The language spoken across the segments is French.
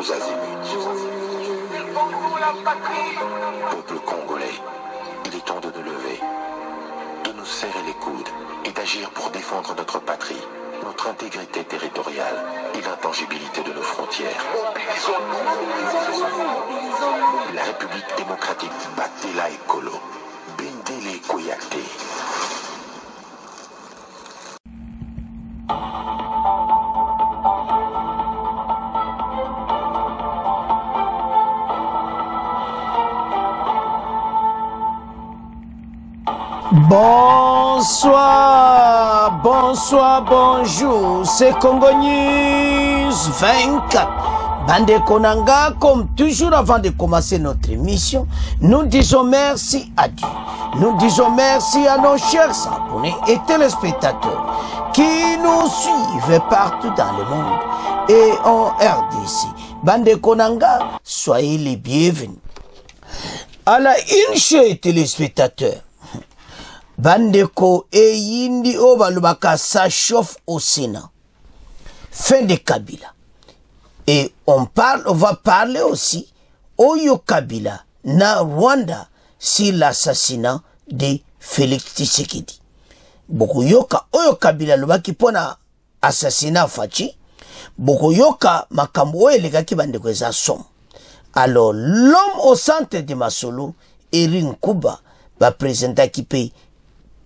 tous azimuts. Peuple congolais, il est temps de nous lever, de nous serrer les coudes et d'agir pour défendre notre patrie, notre intégrité territoriale et l'intangibilité de nos frontières. La République démocratique Batela Ekolo, Bendele Koyate. Bonsoir, bonsoir, bonjour, c'est Congo News 24. Bande Konanga, comme toujours avant de commencer notre émission, nous disons merci à Dieu. Nous disons merci à nos chers abonnés et téléspectateurs qui nous suivent partout dans le monde et en RDC. Bande Konanga, soyez les bienvenus. À la une chez téléspectateurs, Bandeko et Yindi Obalubaka, ça chauffe au Sénat. Fin de Kabila. Et on va parler aussi Oyo Kabila na Rwanda sur l'assassinat de Félix Tshisekedi. Bokuyoka Oyo Kabila lubaki pona assassinat Fachi. Bokuyoka makambo elegaki bandeko eza som. Alors l'homme au centre de Masolo, Erin Kuba, va présenter qui paye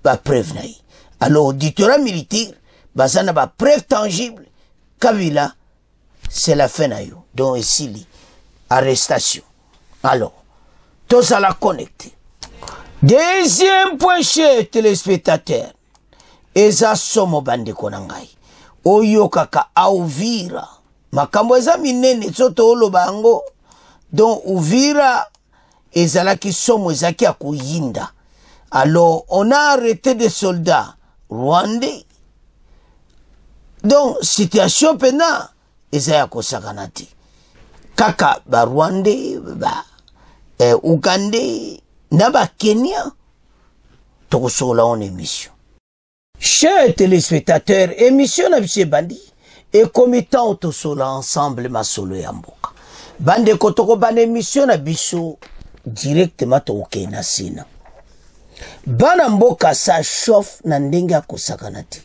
ba preuve naï. Alors auditorat militaire, bazana ba preuve tangible, Kabila, c'est la fin naïo. Donc ici, arrestation. Alors, tous à la connecter. Deuxième point chez téléspectateurs, eza somo bande konangai. Oyo kaka Uvira. Makambo eza minene soto olo bango. Donc Uvira ezalaki somo ezaki akuyinda. Alors, on a arrêté des soldats rwandais. Donc, situation pena, ezaya kosakanati. Kaka ba rwandais, ba ougandais, na ba Kenya, tokosola en émission. Chers téléspectateurs, émission na bise bandi, et committant tosola ensemble ma solo ya mboka. Bande kotoko ban émission na biso, directement toke na sina. Bana mboka sa chauffe na ndenge ya kosakanati.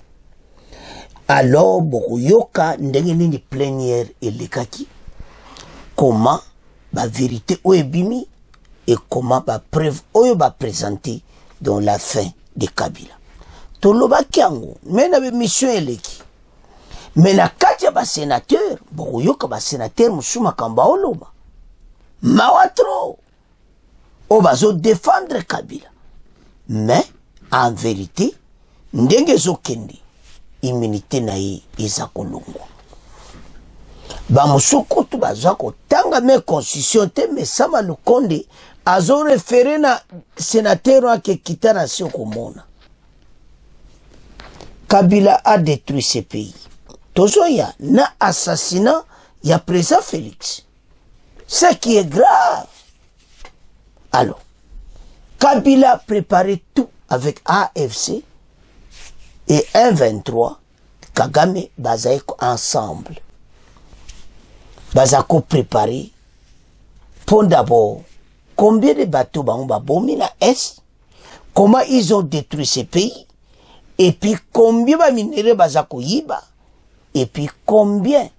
Alors bokoyoka ndenge nini plénière elekaki. Comment ba vérité oebimi et comment ba preuve oyo ba présenter dans la fin de Kabila. Toloba kiango mena be mission eleki. Mena kati ya ba sénateur bokoyoka ba sénateur musuma kamba oloba. Mawatro obazo défendre Kabila. Mais, en vérité, ndenge zokende, immunité naïe isa kolongwa. Ba musoko tu bazako tanga me constitution te me sama lukonde azo référé na sénateur wa ke kita nation komona. Kabila a détruit ce pays. Tozoya na assassinat ya président Félix. Ce qui est grave. Alors, Kabila préparait tout avec AFC et M23, Kagame Bazaïko ensemble. Bazako préparé pour d'abord combien de bateaux ba bomi na Est, comment ils ont détruit ce pays, et puis combien ba minéraux bazako yiba, et puis combien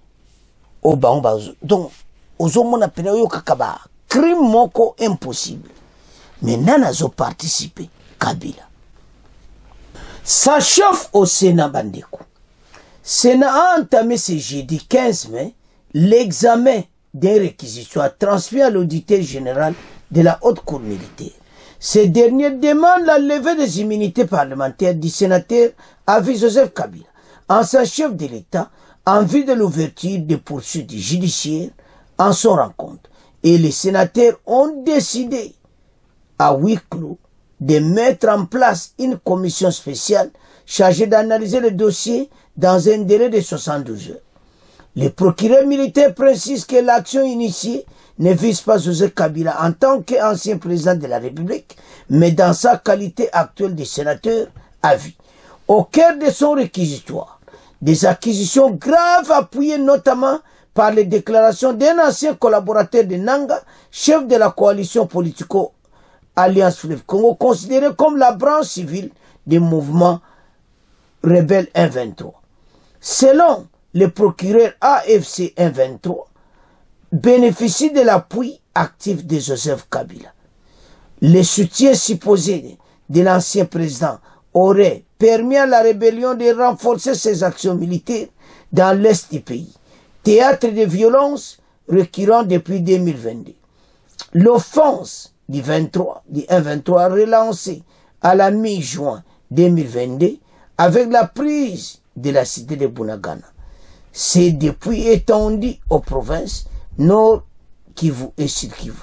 au baumba. Donc, aux hommes on a pena yo kakaba crime moko impossible. Mais Nanazo participé, Kabila. Ça chauffe au Sénat Bandeko. Sénat a entamé ce jeudi 15 mai l'examen des réquisitions transmis à l'auditeur général de la Haute Cour militaire. Ce dernier demande la levée des immunités parlementaires du sénateur Avi Joseph Kabila, ancien chef de l'État, en vue de l'ouverture des poursuites judiciaires en son rencontre. Et les sénateurs ont décidé à huis clos de mettre en place une commission spéciale chargée d'analyser le dossier dans un délai de 72 heures. Le procureur militaire précise que l'action initiée ne vise pas Joseph Kabila en tant qu'ancien président de la République, mais dans sa qualité actuelle de sénateur à vie. Au cœur de son réquisitoire, des acquisitions graves appuyées notamment par les déclarations d'un ancien collaborateur de Nanga, chef de la coalition politico-alliance Fleuve Congo, considéré comme la branche civile des mouvements rebelles 1-23. Selon le procureur AFC 1-23, bénéficie de l'appui actif de Joseph Kabila. Le soutien supposé de l'ancien président aurait permis à la rébellion de renforcer ses actions militaires dans l'est du pays, théâtre de violence récurrent depuis 2022. L'offense du 1-23 relancée à la mi-juin 2022 avec la prise de la cité de Bunagana s'est depuis étendue aux provinces Nord Kivu et Sud Kivu.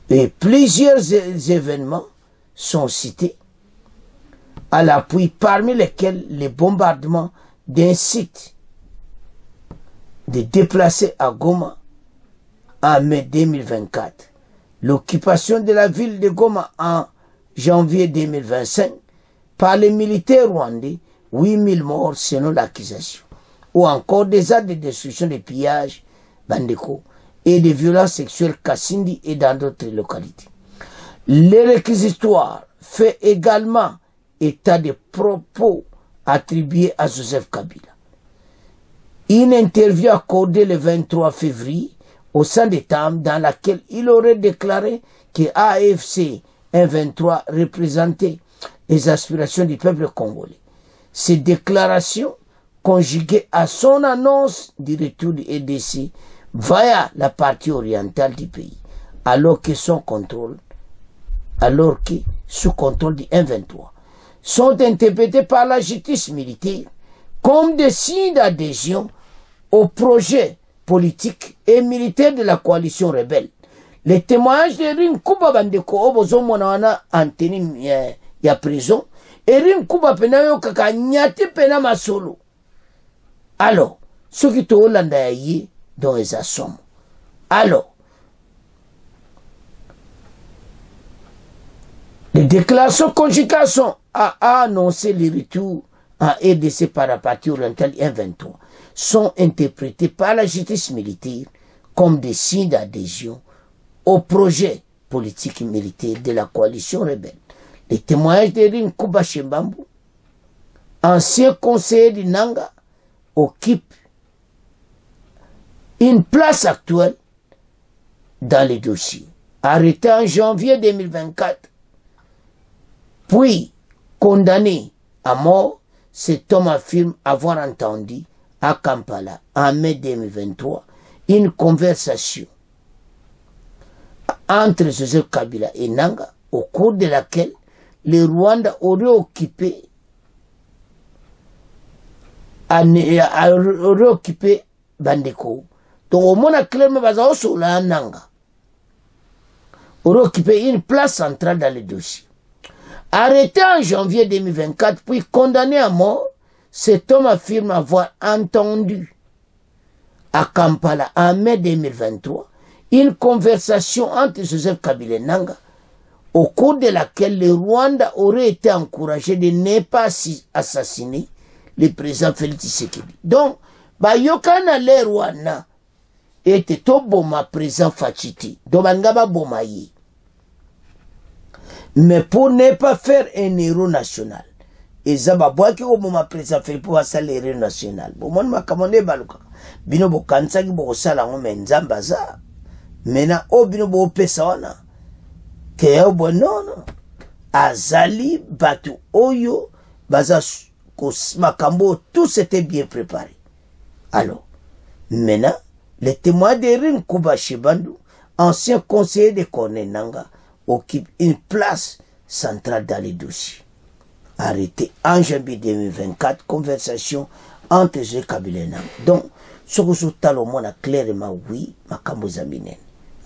Et plusieurs événements sont cités à l'appui, parmi lesquels les bombardements d'un site de déplacés à Goma en mai 2024, l'occupation de la ville de Goma en janvier 2025 par les militaires rwandais, 8000 morts selon l'accusation, ou encore des actes de destruction, de pillage, Bandeko, et de violences sexuelles Kassindi et dans d'autres localités. Le réquisitoire fait également état des propos attribués à Joseph Kabila. Une interview accordée le 23 février au sein des TAM dans laquelle il aurait déclaré que AFC 1-23 représentait les aspirations du peuple congolais. Ces déclarations, conjuguées à son annonce du retour du EDC via la partie orientale du pays, alors que sous contrôle du 1-23, sont interprétés par la justice militaire comme des signes d'adhésion au projet politique et militaire de la coalition rebelle. Les témoignages de Rin Kuba Bandeko Obozo Monawana Anteni ya prison et Rin Kuba pena yo kaka nyate pena masolo. Alors, ce qui te Hollanda yi dans les assommes. Alors, les déclarations conjugales à annoncer le retour en RDC par la partie orientale 1-23 sont interprétées par la justice militaire comme des signes d'adhésion au projet politique et militaire de la coalition rebelle. Les témoignages de Rin Kuba Shembambu, ancien conseiller du Nanga, occupent une place actuelle dans les dossiers. Arrêté en janvier 2024, puis condamné à mort, cet homme affirme avoir entendu à Kampala en mai 2023 une conversation entre Joseph Kabila et Nanga, au cours de laquelle le Rwanda aurait occupé Bandeko. Donc au moins clairement basé sur la Nanga aurait occupé une place centrale dans le dossier. Arrêté en janvier 2024 puis condamné à mort, cet homme affirme avoir entendu à Kampala en mai 2023 une conversation entre Joseph Kabila et Nanga, au cours de laquelle le Rwanda aurait été encouragé de ne pas assassiner le président Félix Tshisekedi. Donc, Bayokana le Rwanda était tout boma président Fachiti, donc Bangaba Bomaye. Mais pour ne pas faire un héros national, et Zaba Boaki au moment président Félix pour faire l'héros national. Bon, moi, je commandé Baluka. Bino bo kansaki bo sala ngome nzambaza. Mena o bino bo pesawana. Ke bo non. Azali batu oyo baza makambo, tout c'était bien préparé. Alors, maintenant, les témoins de Rin Kuba Shibandu, ancien conseiller de Corneille Nanga, occupe une place centrale dans les dossiers. Arrêté en janvier 2024, conversation entre José Kabila et Nanga. Donc, ce que je talomona clairement, oui, makambo zaminen.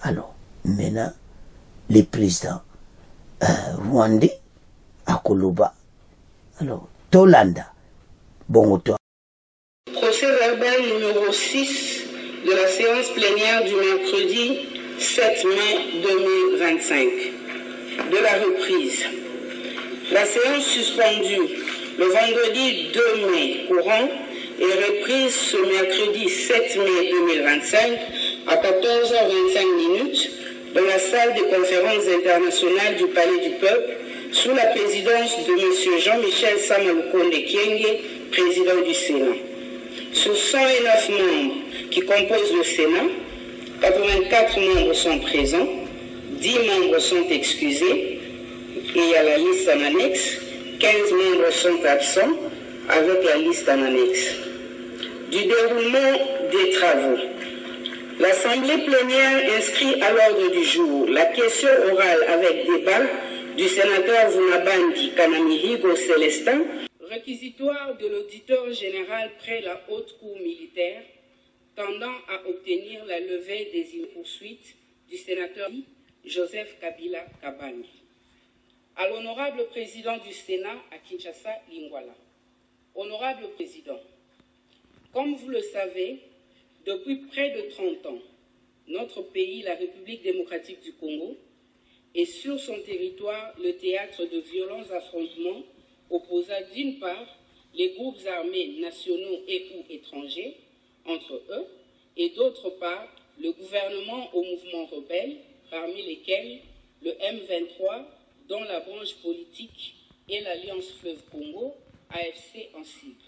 Alors, maintenant, le président rwandais, Akoloba, alors, Tolanda, bon auteur. Procès verbal numéro 6 de la séance plénière du mercredi 7 mai 2025. De la reprise. La séance suspendue le vendredi 2 mai courant et reprise ce mercredi 7 mai 2025 à 14h25 dans la salle des conférences internationales du Palais du Peuple sous la présidence de M. Jean-Michel Samalukonde Kyenge, président du Sénat. Sur 109 membres qui composent le Sénat, 84 membres sont présents, 10 membres sont excusés, et il y a la liste en annexe, 15 membres sont absents avec la liste en annexe. Du déroulement des travaux. L'Assemblée plénière inscrit à l'ordre du jour la question orale avec débat du sénateur Vunabandi Kanamihigo Célestin, réquisitoire de l'auditeur général près la haute cour militaire, tendant à obtenir la levée des poursuites du sénateur Joseph Kabila Kabange. À l'honorable président du Sénat à Kinshasa, Lingwala. Honorable président, comme vous le savez, depuis près de 30 ans, notre pays, la République démocratique du Congo, est sur son territoire le théâtre de violents affrontements opposant d'une part les groupes armés nationaux et ou étrangers entre eux et d'autre part le gouvernement aux mouvements rebelles, parmi lesquels le M23 dont la branche politique et l'Alliance Fleuve Congo, AFC en cible.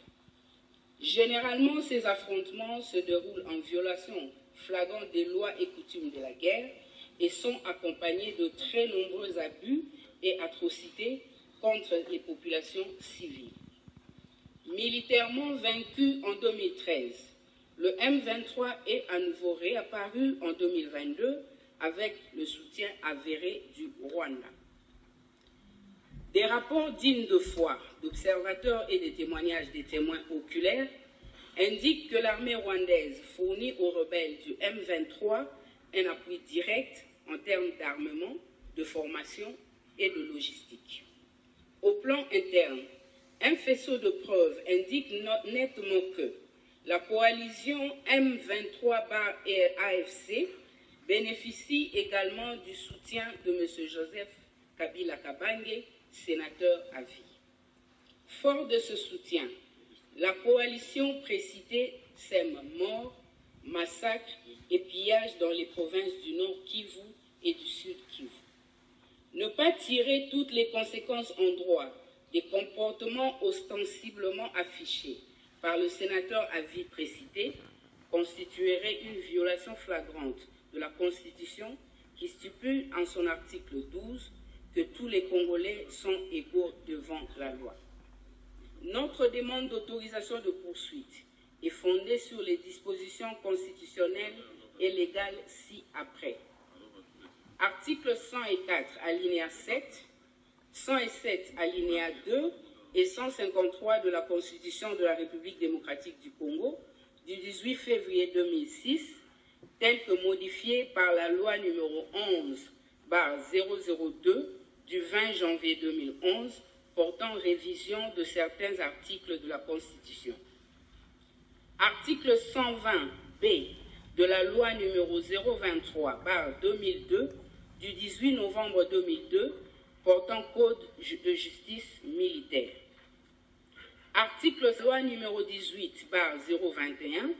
Généralement, ces affrontements se déroulent en violation flagrante des lois et coutumes de la guerre et sont accompagnés de très nombreux abus et atrocités contre les populations civiles. Militairement vaincu en 2013, le M23 est à nouveau réapparu en 2022 avec le soutien avéré du Rwanda. Des rapports dignes de foi d'observateurs et des témoignages des témoins oculaires indiquent que l'armée rwandaise fournit aux rebelles du M23 un appui direct en termes d'armement, de formation et de logistique. Au plan interne, un faisceau de preuves indique nettement que la coalition M23/AFC bénéficie également du soutien de M. Joseph Kabila Kabange, sénateur à vie. Fort de ce soutien, la coalition précitée sème morts, massacres et pillages dans les provinces du Nord Kivu et du Sud Kivu. Ne pas tirer toutes les conséquences en droit des comportements ostensiblement affichés par le sénateur à vie précité constituerait une violation flagrante de la Constitution qui stipule en son article 12 que tous les Congolais sont égaux devant la loi. Notre demande d'autorisation de poursuite est fondée sur les dispositions constitutionnelles et légales ci-après. Article 104, alinéa 7, 107, alinéa 2 et 153 de la Constitution de la République démocratique du Congo du 18 février 2006, tel que modifié par la loi numéro 11/002 du 20 janvier 2011 portant révision de certains articles de la Constitution. Article 120B de la loi numéro 023/2002 du 18 novembre 2002 portant code de justice militaire. Article loi numéro 18/021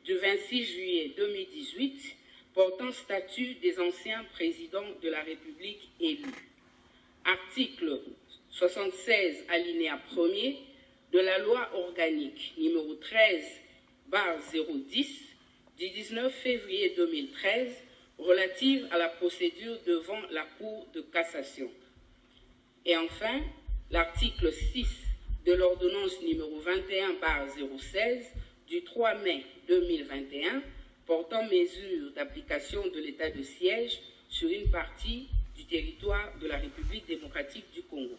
du 26 juillet 2018 portant statut des anciens présidents de la République élus. Article 76 alinéa 1er de la loi organique numéro 13/010 du 19 février 2013 relative à la procédure devant la Cour de cassation. Et enfin, l'article 6 de l'ordonnance numéro 21/016 du 3 mai 2021 portant mesures d'application de l'état de siège sur une partie du territoire de la République démocratique du Congo.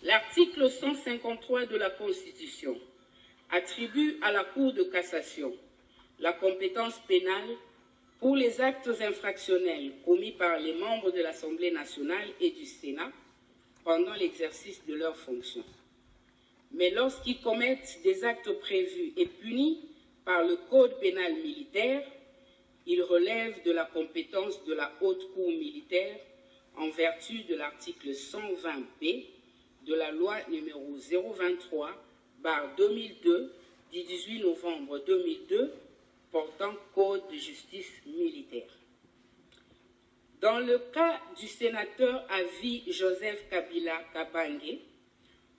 L'article 153 de la Constitution attribue à la Cour de cassation la compétence pénale pour les actes infractionnels commis par les membres de l'Assemblée nationale et du Sénat pendant l'exercice de leurs fonctions. Mais lorsqu'ils commettent des actes prévus et punis par le Code pénal militaire, ils relèvent de la compétence de la Haute Cour militaire en vertu de l'article 120B de la loi numéro 023/2002 du 18 novembre 2002 portant Code de justice militaire. Dans le cas du sénateur à vie Joseph Kabila Kabange,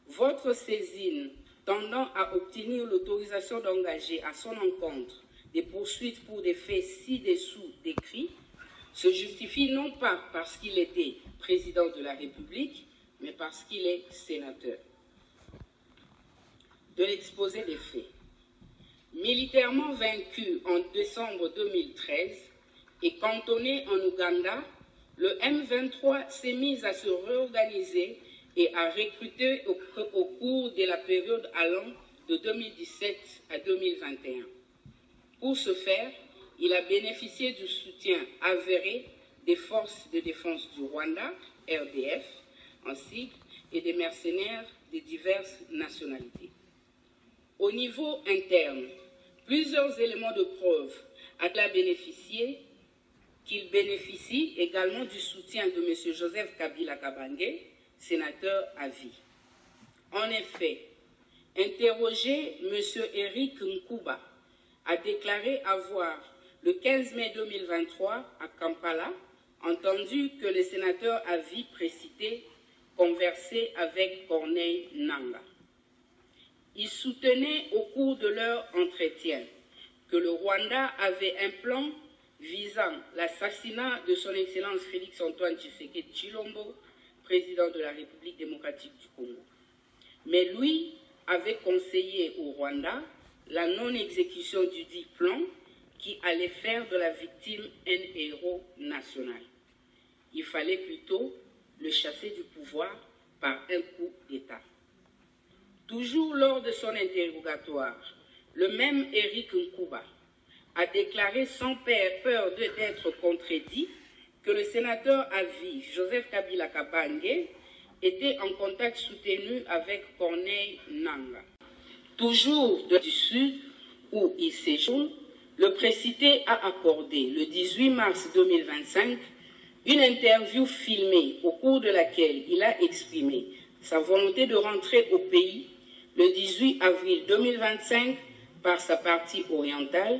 votre saisine tendant à obtenir l'autorisation d'engager à son encontre des poursuites pour des faits ci-dessous décrits se justifie non pas parce qu'il était président de la République, mais parce qu'il est sénateur. De l'exposé des faits. Militairement vaincu en décembre 2013 et cantonné en Ouganda, le M23 s'est mis à se réorganiser et à recruter au cours de la période allant de 2017 à 2021. Pour ce faire, il a bénéficié du soutien avéré des forces de défense du Rwanda, RDF, ainsi et des mercenaires de diverses nationalités. Au niveau interne, plusieurs éléments de preuve ont bénéficié qu'il bénéficie également du soutien de M. Joseph Kabila Kabange, sénateur à vie. En effet, interrogé, M. Eric Nkuba a déclaré avoir, le 15 mai 2023, à Kampala, entendu que le sénateur à vie précité conversait avec Corneille Nangaa. Ils soutenaient au cours de leur entretien que le Rwanda avait un plan visant l'assassinat de son Excellence Félix-Antoine Tshisekedi Tshilombo, président de la République démocratique du Congo. Mais lui avait conseillé au Rwanda la non-exécution du dit plan qui allait faire de la victime un héros national. Il fallait plutôt le chasser du pouvoir par un coup d'État. Toujours lors de son interrogatoire, le même Eric Nkuba a déclaré sans peur d'être contredit que le sénateur à vie, Joseph Kabila Kabange, était en contact soutenu avec Corneille Nangaa. Toujours du Sud où il séjourne, le précité a accordé le 18 mars 2025 une interview filmée au cours de laquelle il a exprimé sa volonté de rentrer au pays le 18 avril 2025 par sa partie orientale,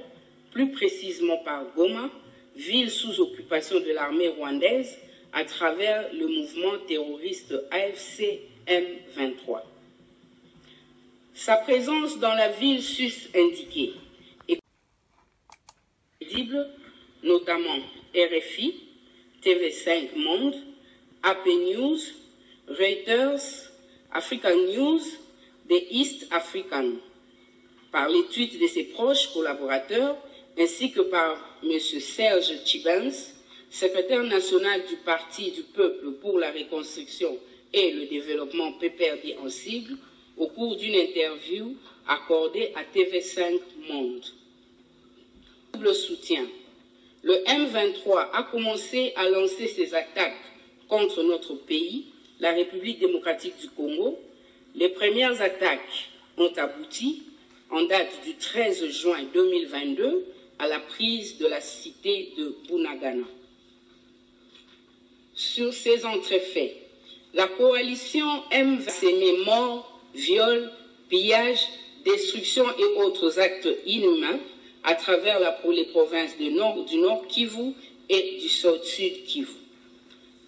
plus précisément par Goma, ville sous occupation de l'armée rwandaise à travers le mouvement terroriste AFC M23. Sa présence dans la ville sus-indiquée est visible, notamment RFI, TV5 Monde, AP News, Reuters, African News, The East African, par les tweets de ses proches collaborateurs, ainsi que par M. Serge Tchibens, secrétaire national du Parti du Peuple pour la Reconstruction et le Développement PPRD en sigle, au cours d'une interview accordée à TV5 Monde. Double soutien. Le M23 a commencé à lancer ses attaques contre notre pays, la République démocratique du Congo. Les premières attaques ont abouti, en date du 13 juin 2022, à la prise de la cité de Bunagana. Sur ces entrefaits, la coalition M23 morts, viols, pillages, destruction et autres actes inhumains à travers les provinces du Nord Kivu et du Sud Kivu.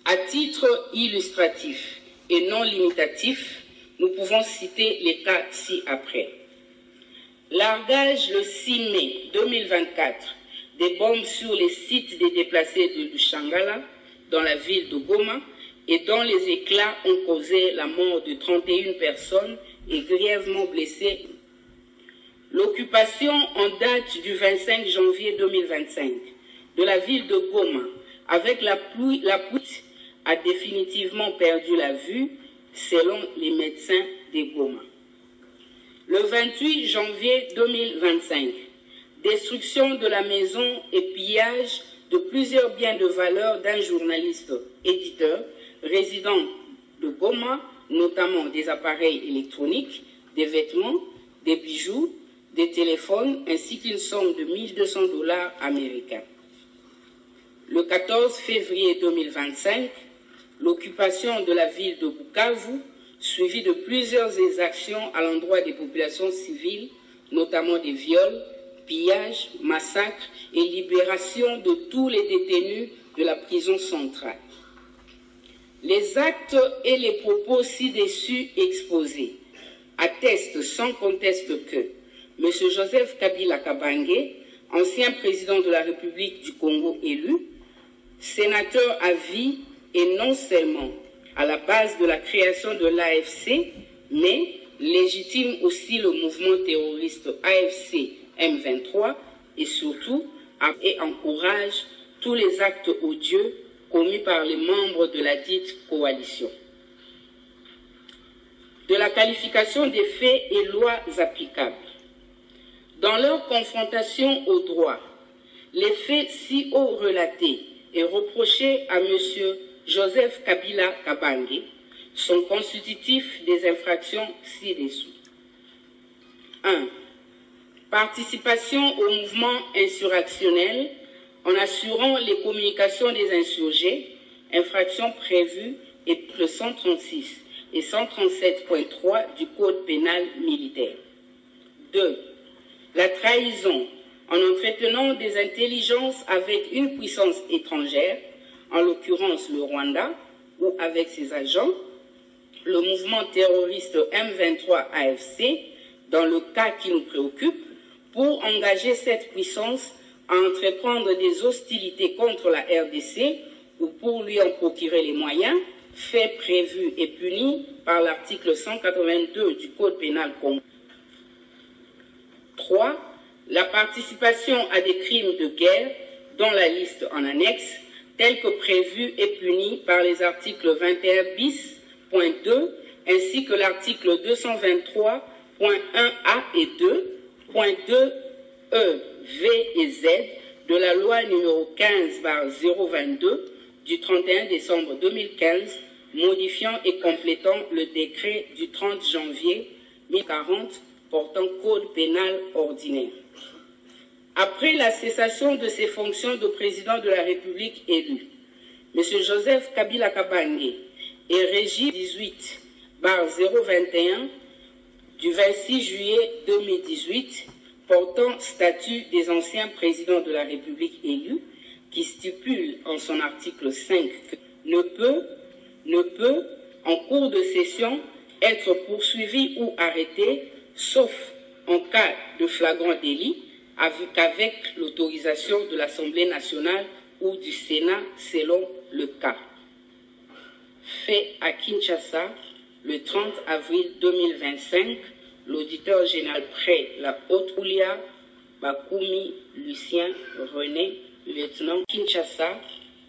À titre illustratif et non limitatif, nous pouvons citer les cas ci-après. Largage le 6 mai 2024 des bombes sur les sites des déplacés de Lushangala dans la ville de Goma et dont les éclats ont causé la mort de 31 personnes et grièvement blessé. L'occupation en date du 25 janvier 2025 de la ville de Goma avec la pluie a définitivement perdu la vue selon les médecins de Goma. Le 28 janvier 2025, destruction de la maison et pillage de plusieurs biens de valeur d'un journaliste éditeur résident de Goma, notamment des appareils électroniques, des vêtements, des bijoux, des téléphones, ainsi qu'une somme de 1 200 $ américains. Le 14 février 2025, l'occupation de la ville de Bukavu, suivie de plusieurs exactions à l'endroit des populations civiles, notamment des viols, pillages, massacres et libération de tous les détenus de la prison centrale. Les actes et les propos ci-dessus exposés attestent sans conteste que M. Joseph Kabila Kabange, ancien président de la République du Congo élu, sénateur à vie et non seulement à la base de la création de l'AFC, mais légitime aussi le mouvement terroriste AFC M23 et surtout et encourage tous les actes odieux commis par les membres de la dite coalition. De la qualification des faits et lois applicables. Dans leur confrontation au droit, les faits si haut relatés et reprochés à M. Joseph Kabila Kabange sont constitutifs des infractions ci-dessous. 1. Participation au mouvement insurrectionnel en assurant les communications des insurgés, infractions prévues et le 136 et 137.3 du Code pénal militaire. 2. La trahison en entretenant des intelligences avec une puissance étrangère, en l'occurrence le Rwanda, ou avec ses agents, le mouvement terroriste M23 AFC, dans le cas qui nous préoccupe, pour engager cette puissance à entreprendre des hostilités contre la RDC ou pour lui en procurer les moyens, faits prévus et punis par l'article 182 du Code pénal congolais. 3. La participation à des crimes de guerre, dont la liste en annexe, tels que prévus et punis par les articles 21 bis.2 ainsi que l'article 223.1a et 2.2 E, V et Z de la loi numéro 15/022 du 31 décembre 2015, modifiant et complétant le décret du 30 janvier 1040 portant code pénal ordinaire. Après la cessation de ses fonctions de président de la République élu, M. Joseph Kabila Kabange est régi 18/021 du 26 juillet 2018 portant statut des anciens présidents de la République élus, qui stipule en son article 5 que ne peut, en cours de session, être poursuivi ou arrêté, sauf en cas de flagrant délit, qu'avec l'autorisation de l'Assemblée nationale ou du Sénat selon le cas. Fait à Kinshasa le 30 avril 2025, l'auditeur général près la Haute-Oulia, Bakumi Lucien René, lieutenant Kinshasa,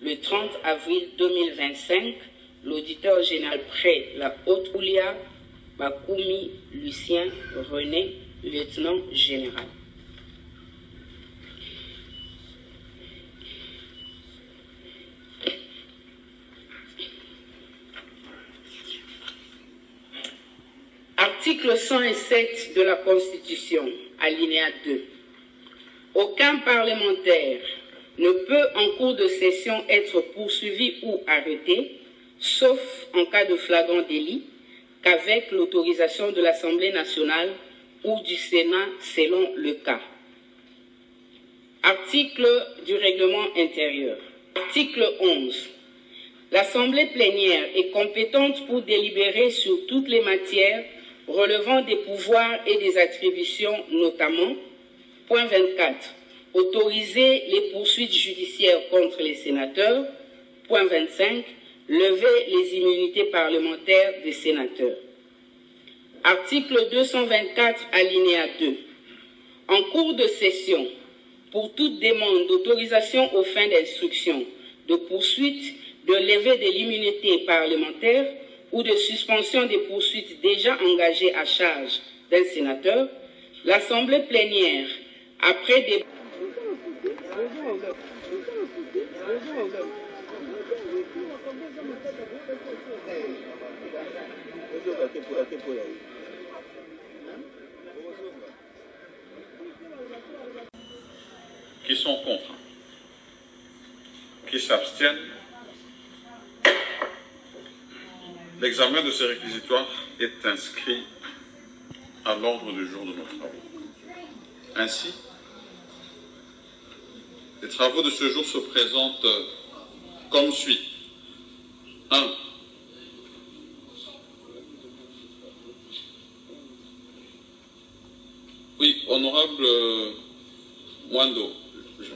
le 30 avril 2025, l'auditeur général près la Haute-Oulia, Bakumi Lucien René, lieutenant général. Article 107 de la Constitution, alinéa 2. Aucun parlementaire ne peut en cours de session être poursuivi ou arrêté, sauf en cas de flagrant délit, qu'avec l'autorisation de l'Assemblée nationale ou du Sénat selon le cas. Article du règlement intérieur. Article 11. L'Assemblée plénière est compétente pour délibérer sur toutes les matières relevant des pouvoirs et des attributions, notamment, point 24, autoriser les poursuites judiciaires contre les sénateurs, point 25, lever les immunités parlementaires des sénateurs. Article 224, alinéa 2. En cours de session, pour toute demande d'autorisation aux fins d'instruction, de poursuite, de levée de l'immunité parlementaire ou de suspension des poursuites déjà engagées à charge d'un sénateur, l'Assemblée plénière, après des... Qui sont contre, qui s'abstiennent. L'examen de ces réquisitoires est inscrit à l'ordre du jour de nos travaux. Ainsi, les travaux de ce jour se présentent comme suit. 1. Oui, honorable Mwando,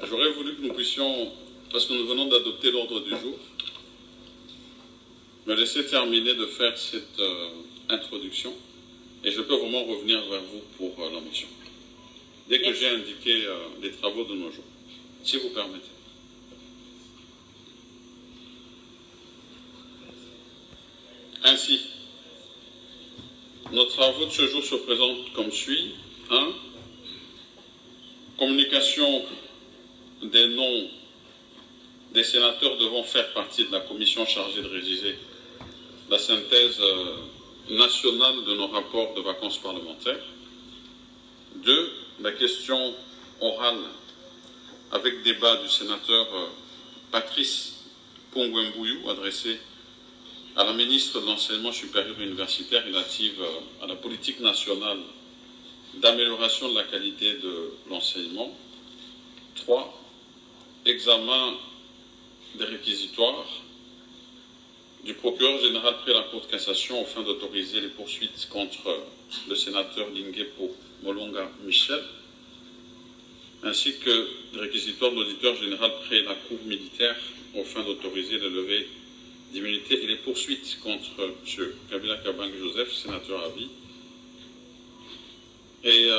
j'aurais voulu que nous puissions, parce que nous venons d'adopter l'ordre du jour, me laisser terminer de faire cette introduction et je peux vraiment revenir vers vous pour la motion. Dès que j'ai indiqué les travaux de nos jours, si vous permettez. Ainsi, nos travaux de ce jour se présentent comme suit. 1. Communication des noms des sénateurs devant faire partie de la commission chargée de rédiger la synthèse nationale de nos rapports de vacances parlementaires. 2. La question orale avec débat du sénateur Patrice Pongwembouyou adressée à la ministre de l'Enseignement supérieur universitaire relative à la politique nationale d'amélioration de la qualité de l'enseignement. 3. Examen des réquisitoires du procureur général près la Cour de cassation afin d'autoriser les poursuites contre le sénateur Linguepo Molonga Michel, ainsi que des réquisitoires de l'auditeur général près la Cour militaire afin d'autoriser le lever d'immunité et les poursuites contre M. Kabila Kabang Joseph, sénateur à vie. Et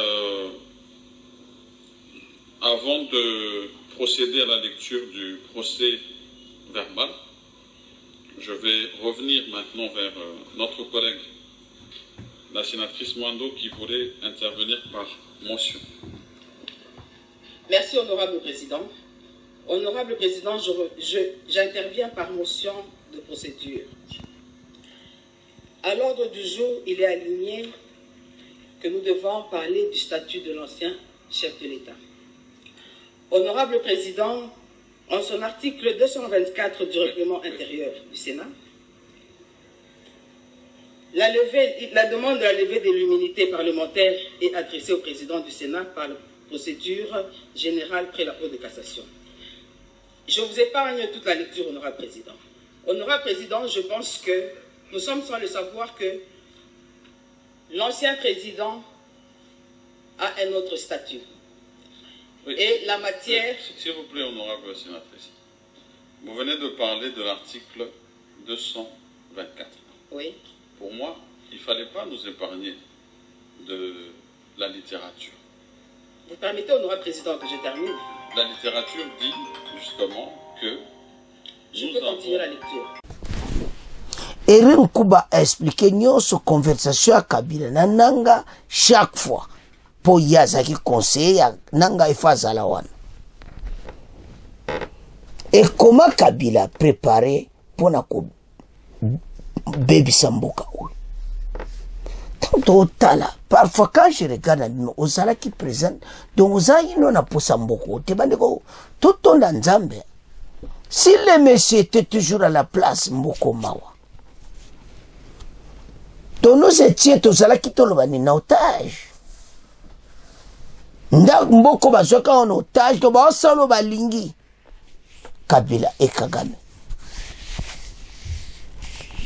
avant de procéder à la lecture du procès verbal, je vais revenir maintenant vers notre collègue, la sénatrice Mwando, qui voulait intervenir par motion. Merci, Honorable Président. Honorable Président, j'interviens par motion de procédure. À l'ordre du jour, il est aligné que nous devons parler du statut de l'ancien chef de l'État. Honorable Président, en son article 224 du règlement intérieur du Sénat, la demande de la levée de l'immunité parlementaire est adressée au Président du Sénat par la procédure générale près la Cour de cassation. Je vous épargne toute la lecture, Honorable Président. Honorable Président, je pense que nous sommes sans le savoir que l'ancien président a un autre statut. Oui. Et la matière... S'il vous plaît, honorable sénatrice, vous venez de parler de l'article 224. Oui. Pour moi, il ne fallait pas nous épargner de la littérature. Vous permettez, Honorable Président, que je termine? La littérature dit justement que... Je peux continuer la lecture. Erin Kuba a expliqué notre conversation à Kabila Nanga chaque fois. Pour Yazaki conseiller Nanga Ifaza Lawan. Et comment Kabila préparé pour na baby Samboka. Tant tala. Parfois quand je regarde aux ala qui présente, donc aux ala qui n'ont pas Samboko, te bandeko tout ton Nzambe. Si le monsieur était toujours à la place Mboko Mawa. Donc nous étions tous ala qui t'ont en otage. Ndak Mboko bazoka en otage, to ba salo balingi. Kabila et Kagame.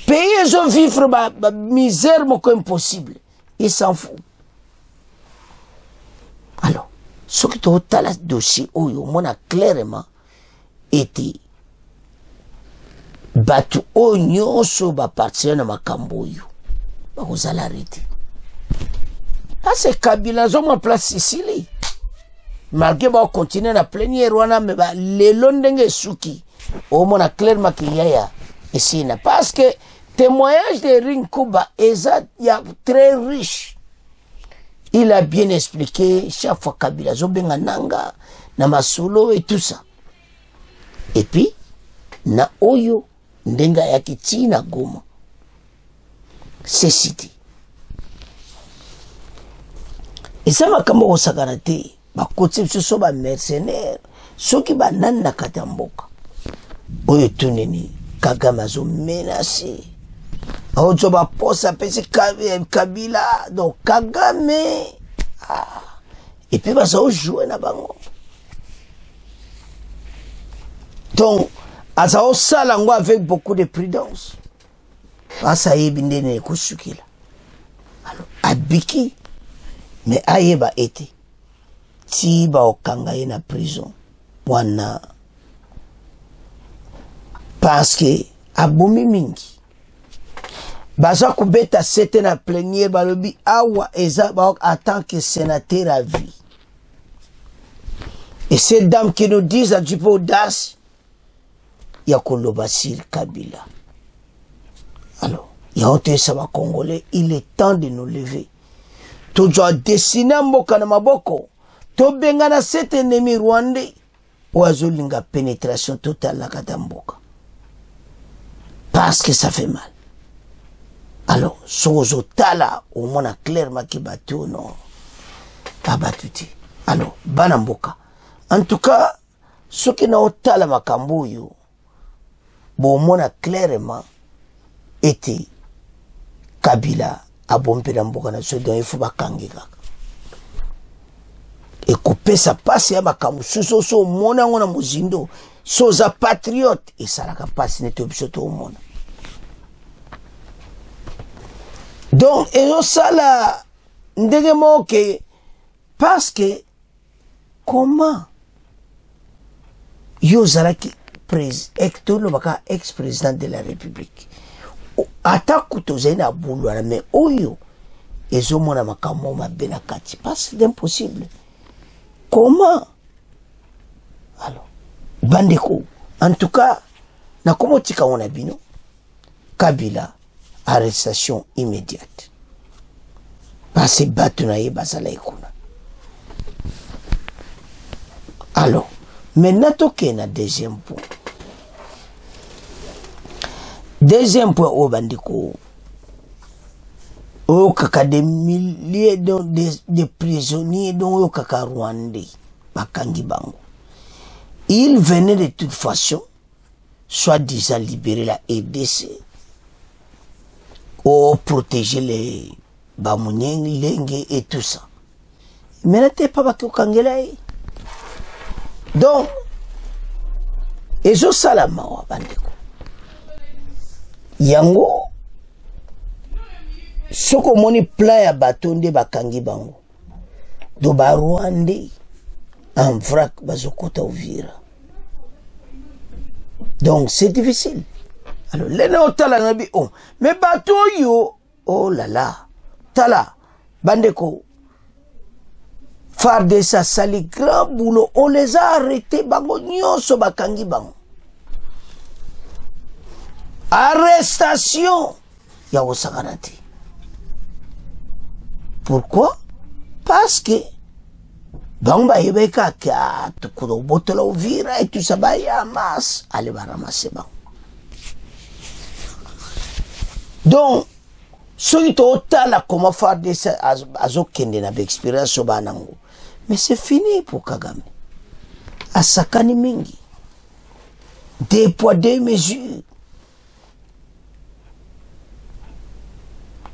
Pays ont vivre ma misère moko impossible. Il s'en fout. Alors, ce qui est au dossier, on a clairement été battu au nyonso ba partir na makambo yo. Ba kozala arrêté. Là c'est Kabila zo ma place ici. Malgré ba continuer na plénière wana me ba lelo ndenge suki. O mona clairement qu'il y a ici na parce que témoignage de Rinkuba Eza ya très riche. Il a bien expliqué chaque fois Kabila Zobenga Nanga, Namasolo et tout ça. Et puis, na Oyo, Ndenga Yakiti na Goma. C'est cité. Et ça va comme au Sagarate, ba côté ce sont ba mercenaires, ceux qui ba nan na katamboka. Oyo tuneni, Kagame zo menacé. Ojoba posa pesi Kabila donc Kagame et puis baza jouer na bango. Donc aza osala ngo avec beaucoup de prudence. Asa yebi ndene kusukila. Alors abiki mais ayeba ete ti ba okanga ye na prison wana parce que abomi mingi baza kubeta sete na plénière balobi awa eza ba en tant que sénateur à vie. Et ces dames qui nous disent à Djibo audace ya koloba sur Kabila. Alors il y a honte ça va congolais, il est temps de nous lever. Tu dois dessiner mboka na maboko. To benga na cet ennemi rwandais. Oazo linga pénétration totale la katamboka. Parce que ça fait mal. Alors, sozo tala au mona clairement qui battu ou non. Pas battu. Alors, banamboka. En tout cas, ce qui n'a otala makambo yo. Bon mona clairement était Kabila a bombé dans mboka na so donc il faut bakangi kaka. Et couper sa passe ya makambo so mona ngona muzindo so za patriote et ça la capacité n'était obligé tout le monde. Donc et ça là ndenge moke parce que comment yo zalaki Hector Lobaka ex-président de la République attaque tozena bulwana mais oyo ezomona makambo mabe na kati parce que c'est impossible. Comment? Alors bandeko en tout cas na komo tika on abino Kabila arrestation immédiate parce que batu na ye basala ikuna. Alors maintenant toke na deuxième point. Deuxième point au bandiko au kaka des milliers de prisonniers dont au kaka rwandais bakangi bango. Ils venaient de toute façon soi-disant libérer la RDC ou protéger les Bamouniens, Lengue et tout ça. Mais n'était pas baki okangelaï. Donc ezo salama wa bandiko yango soko moni plan ya batonde bakangi bango do ba Rwandais en vrac bazokota Uvira. Donc c'est difficile. Alors l'ena otala nabi oh mais bato yo oh là là tala bandeko FARDC ça sali grand boulot, on les a arrêtés bango nyonso bakangi bango. Arrestation ya osakanati. Pourquoi? Parce que bango ba yebeka ka tukudo botola Uvira et tout ça ba ya masse allez ba ramasser bango. Donc ceux qui ont la comment faire des azokende na expérience so banango. Mais c'est fini pour Kagame. Asakani mingi. Des poids, des mesures.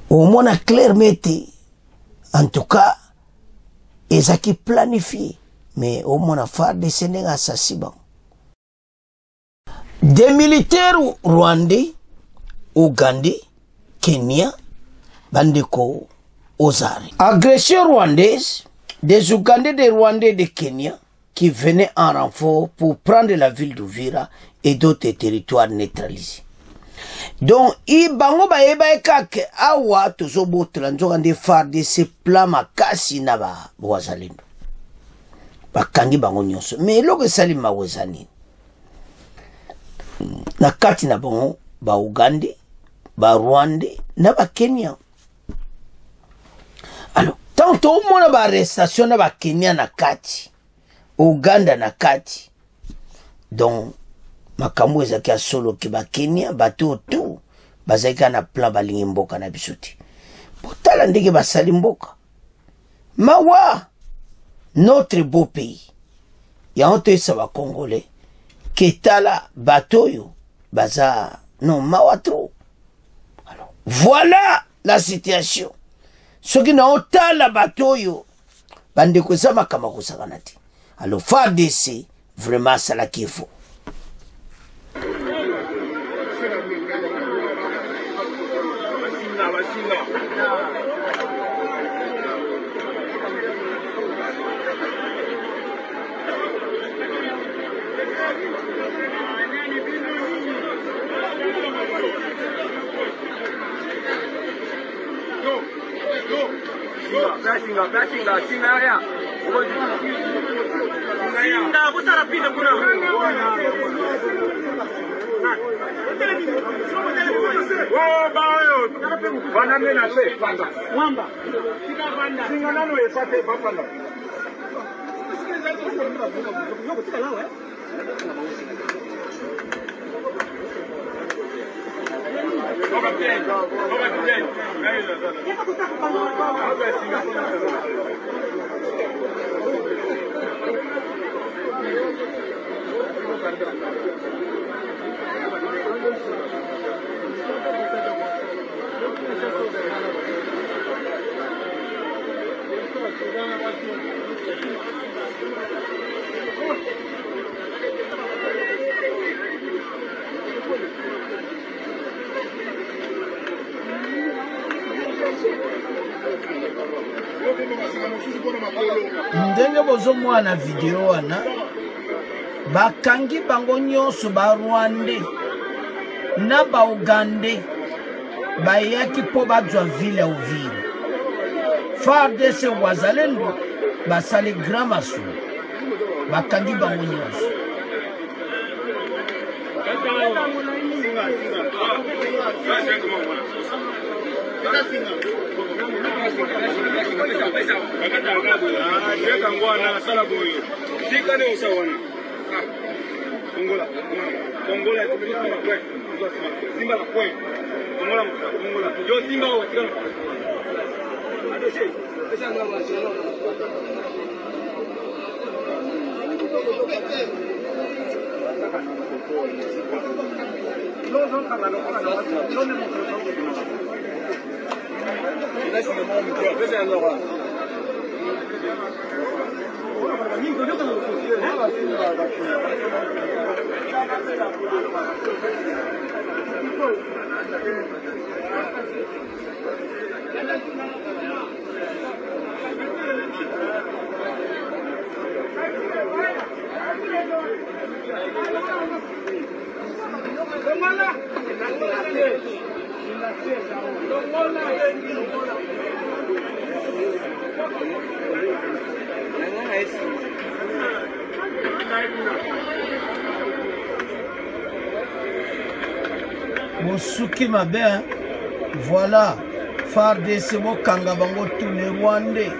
Au moins, a clairement été, en tout cas, ils ont planifié. Mais au moins, a fait des Sénégal assassinats. Des militaires rwandais, ougandais, Kenya, bandeko, Ozari. Agression rwandaise. Des Ougandais, des Rwandais, des Kenya qui venaient en renfort pour prendre la ville d'Uvira et d'autres territoires neutralisés. Donc, i bango ba eba ekake awa tozobo tranzoka de FARDC se plan makasi na ba wazalendo. Bakangi bango nyonso. Mais loko sali mawezani. Na kati na bango ba Ougandais, ba Rwandais, na ba Kenya. Alors tant au monde ba arrestation na ba Kenya na kati, Uganda na kati. Donc makambo ezaki ya solo ke ba Kenya bato tout bazaki na plan balingi mboka na bisoti. Botala ndenge basali mboka. Mawa notre beau pays. Ya honte sa ba Congolais ketala bato yo baza non mawa trop. Alors voilà la situation. Ce qui n'a pas la bateau, bande eza makambo kosakana te. Alors FARDC vraiment asalaki effort. Ndenge bozo mwana video wana bakangi bango nyonso ba Rwandais na ba Ugandais bayaki po bazwa ville ya Uvira. FARDC wazalendo basali grand masu bakangi bango nyonso. Mosuki mabe, voilà, FARDC bokanga bango tous les Rwandais.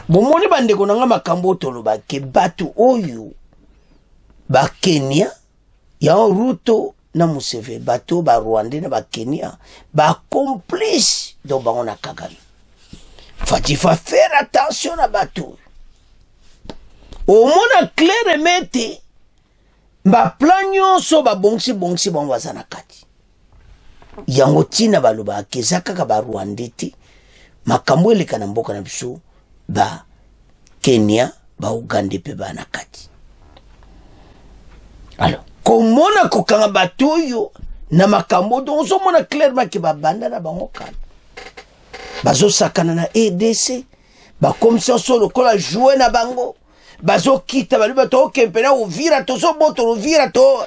Bomoni bandeko nanga makambo toloba ke batu oyo ba Kenya ya Ruto na Museveni bato ba Rwanda na ba Kenya ba complice do bango na Kagame. fati fa faire attention na bato omona clair mete ba plan nyonso ba bongsi bango baza na kati yango tina baloba akeza kaka ba Rwanda te makambo eleka na mboka na biso ba Kenya ba Uganda pe ba na kati. Alors komona kokanga bato yo na makambo donzo mona clairement ke ba banda na bango kana bazo sakana na EDC ba commission solo kola jouer na bango bazo kita baluba to kempena Uvira to so boto Uvira to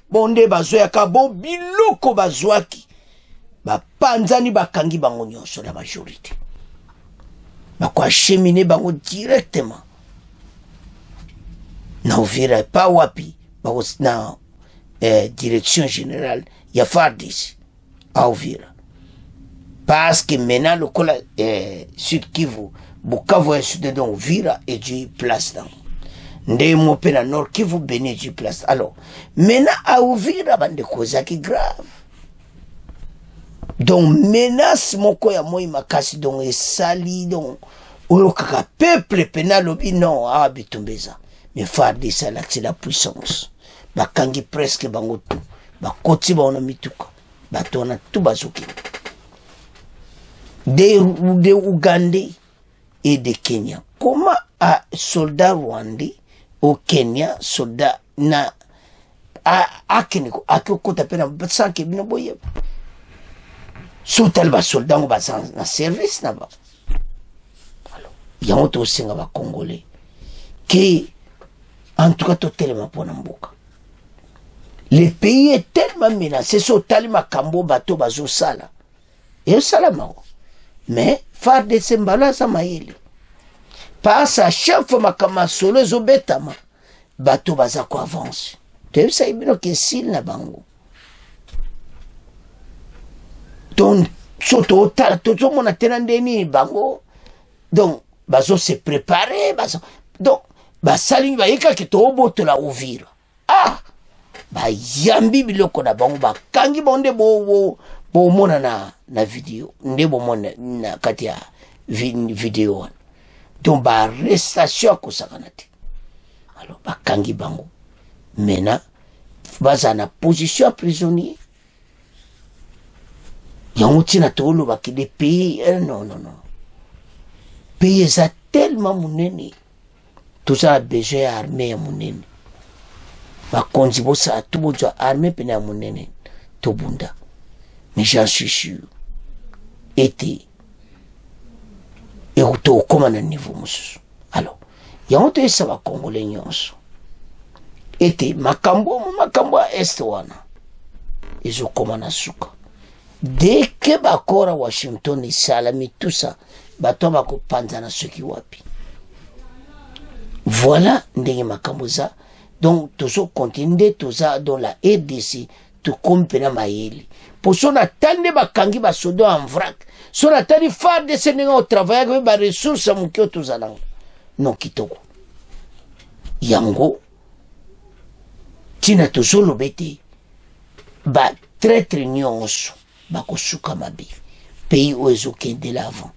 bonde bazo ya kabo biloko bazwaki ba panzani bakangi bango nyonso la majorité bakwa cheminer bango directement na Uvira pa wapi ba na direction générale ya FARDC à Uvira parce que maintenant le cola Sud Kivu Bukavu et Sud de Uvira et du place dans nde mope na Nord Kivu Beni du place. Alors maintenant à Uvira bande cause qui grave donc menace moko ya moi makasi donc esali donc oyo kaka peuple pena lobi non bitumbeza mais FARDC c'est la puissance bakangi presque bango tout bakoti baona mituka batona tout bazoki de Ouganda et de Kenya. Comment un soldat rwandais au Kenya, soldat na a Keniko, a Kota Pena, sans que bien boye. Sotal ba soldat na service na ba. Alors, il y a autre aussi nga Congolais qui en tout cas totalement pour Namboka. Le pays est tellement menacé, so talima kambo bato bazo sala. Et salama. Mais FARDC mbala sa mayele parce à chaque fois makama solo zo betama bato baza ko avance te sa ibino ke sil na bango donc soto ta to mona tenandeni bango donc bazo se préparer bazo donc basali bayika ke to boto la Uvira ba yambi biloko na bango bakangi bonde bo mona na vidéo ndebo mona na kati ya vidéo donc ba arrestation ko sakanati alors bakangi bango mena baza na position prisonnier yango tina tolo bakide pays non pays est tellement munene tout ça a besoin armée munene bakonzi bosa tubojo armée pena munene to bunda. Mais j'en suis sûr. Et au comment un niveau monsieur. Alors, il y a un peu ça va Congolais nyonso. Et makambo est wana. Ils ont comment na suka. Dès que bakora Washington et salami tout ça, bato bako panza na soki wapi. Voilà ndenge makambo za. Donc toujours continuer tout ça dans la RDC tout comme pena mayeli. Pour son attendre bakangi ba sodo en vrac. Son attendre FARDC nenga au travail avec ba ressources mukio tuzalanga. Non kitoko. Yango tina tozolo bete ba traître nyonso bakosuka mabe. Pays ozo kende l'avant.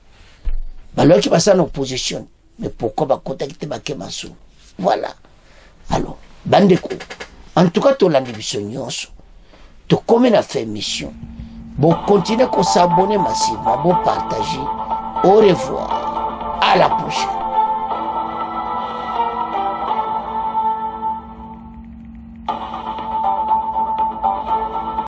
Balo qui passe en opposition. Mais pourquoi ba contacter ba kemaso? Voilà. Alors, bandeko. En tout cas, to landi biso nyonso. To comme on a fait mission. Bon, continuez à s'abonner massivement, bon partager. Au revoir. À la prochaine.